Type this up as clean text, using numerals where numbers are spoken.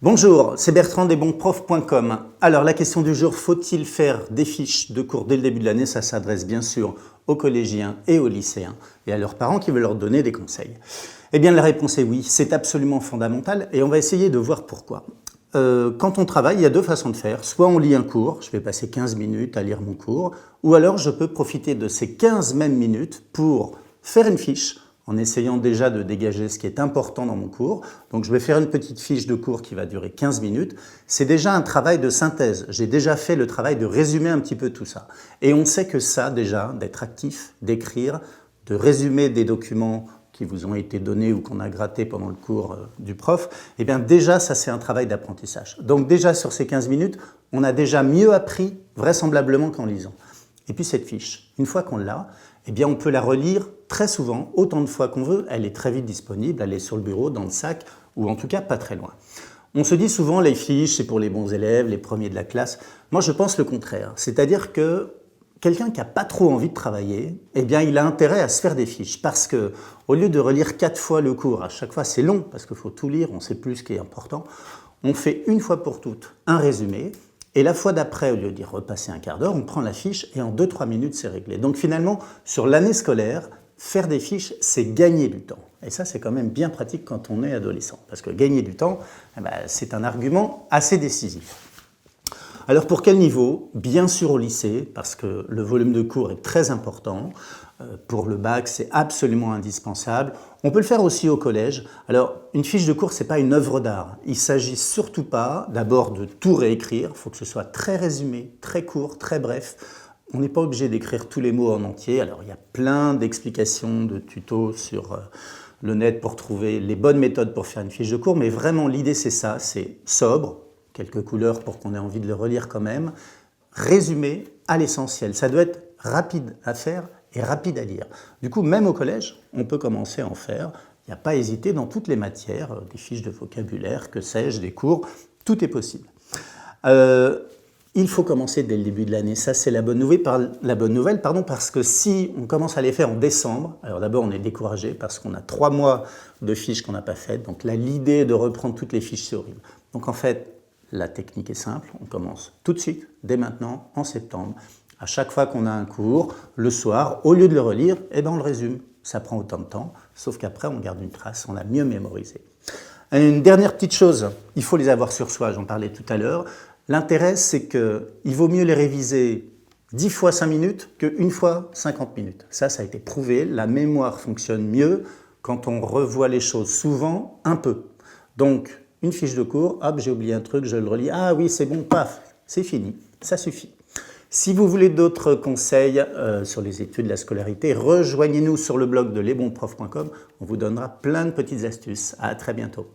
Bonjour, c'est Bertrand des bonprofs.com. Alors la question du jour, faut-il faire des fiches de cours dès le début de l'année? Ça s'adresse bien sûr aux collégiens et aux lycéens et à leurs parents qui veulent leur donner des conseils. Eh bien la réponse est oui, c'est absolument fondamental et on va essayer de voir pourquoi. Quand on travaille, il y a deux façons de faire. Soit on lit un cours, je vais passer 15 minutes à lire mon cours, ou alors je peux profiter de ces 15 mêmes minutes pour faire une fiche, en essayant déjà de dégager ce qui est important dans mon cours. Donc je vais faire une petite fiche de cours qui va durer 15 minutes. C'est déjà un travail de synthèse. J'ai déjà fait le travail de résumer un petit peu tout ça. Et on sait que ça déjà, d'être actif, d'écrire, de résumer des documents qui vous ont été donnés ou qu'on a grattés pendant le cours du prof, eh bien déjà ça c'est un travail d'apprentissage. Donc déjà sur ces 15 minutes, on a déjà mieux appris vraisemblablement qu'en lisant. Et puis cette fiche, une fois qu'on l'a, eh bien on peut la relire très souvent, autant de fois qu'on veut. Elle est très vite disponible, elle est sur le bureau, dans le sac, ou en tout cas pas très loin. On se dit souvent les fiches, c'est pour les bons élèves, les premiers de la classe. Moi je pense le contraire, c'est-à-dire que quelqu'un qui n'a pas trop envie de travailler, eh bien il a intérêt à se faire des fiches, parce que au lieu de relire 4 fois le cours, à chaque fois c'est long, parce qu'il faut tout lire, on ne sait plus ce qui est important, on fait une fois pour toutes un résumé. Et la fois d'après, au lieu d'y repasser un quart d'heure, on prend la fiche et en 2-3 minutes, c'est réglé. Donc finalement, sur l'année scolaire, faire des fiches, c'est gagner du temps. Et ça, c'est quand même bien pratique quand on est adolescent. Parce que gagner du temps, c'est un argument assez décisif. Alors pour quel niveau? Bien sûr au lycée, parce que le volume de cours est très important. Pour le bac, c'est absolument indispensable. On peut le faire aussi au collège. Alors, une fiche de cours, ce n'est pas une œuvre d'art. Il ne s'agit surtout pas d'abord de tout réécrire. Il faut que ce soit très résumé, très court, très bref. On n'est pas obligé d'écrire tous les mots en entier. Alors, il y a plein d'explications, de tutos sur le net pour trouver les bonnes méthodes pour faire une fiche de cours. Mais vraiment, l'idée, c'est ça. C'est sobre, quelques couleurs pour qu'on ait envie de le relire quand même. Résumé à l'essentiel. Ça doit être rapide à faire et rapide à lire. Du coup, même au collège, on peut commencer à en faire. Il n'y a pas à hésiter dans toutes les matières, des fiches de vocabulaire, que sais-je, des cours, tout est possible. Il faut commencer dès le début de l'année. Ça, c'est la bonne nouvelle, parce que si on commence à les faire en décembre, alors d'abord, on est découragé parce qu'on a 3 mois de fiches qu'on n'a pas faites. Donc là, l'idée de reprendre toutes les fiches, c'est horrible. Donc en fait, la technique est simple. On commence tout de suite, dès maintenant, en septembre. À chaque fois qu'on a un cours, le soir, au lieu de le relire, eh ben on le résume. Ça prend autant de temps, sauf qu'après, on garde une trace, on a mieux mémorisé. Une dernière petite chose, il faut les avoir sur soi, j'en parlais tout à l'heure. L'intérêt, c'est qu'il vaut mieux les réviser 10 fois 5 minutes qu'une fois 50 minutes. Ça a été prouvé, la mémoire fonctionne mieux quand on revoit les choses souvent, un peu. Donc, une fiche de cours, hop, j'ai oublié un truc, je le relis, ah oui, c'est bon, paf, c'est fini, ça suffit. Si vous voulez d'autres conseils sur les études, la scolarité, rejoignez-nous sur le blog de lesbonprofs.com. On vous donnera plein de petites astuces. À très bientôt.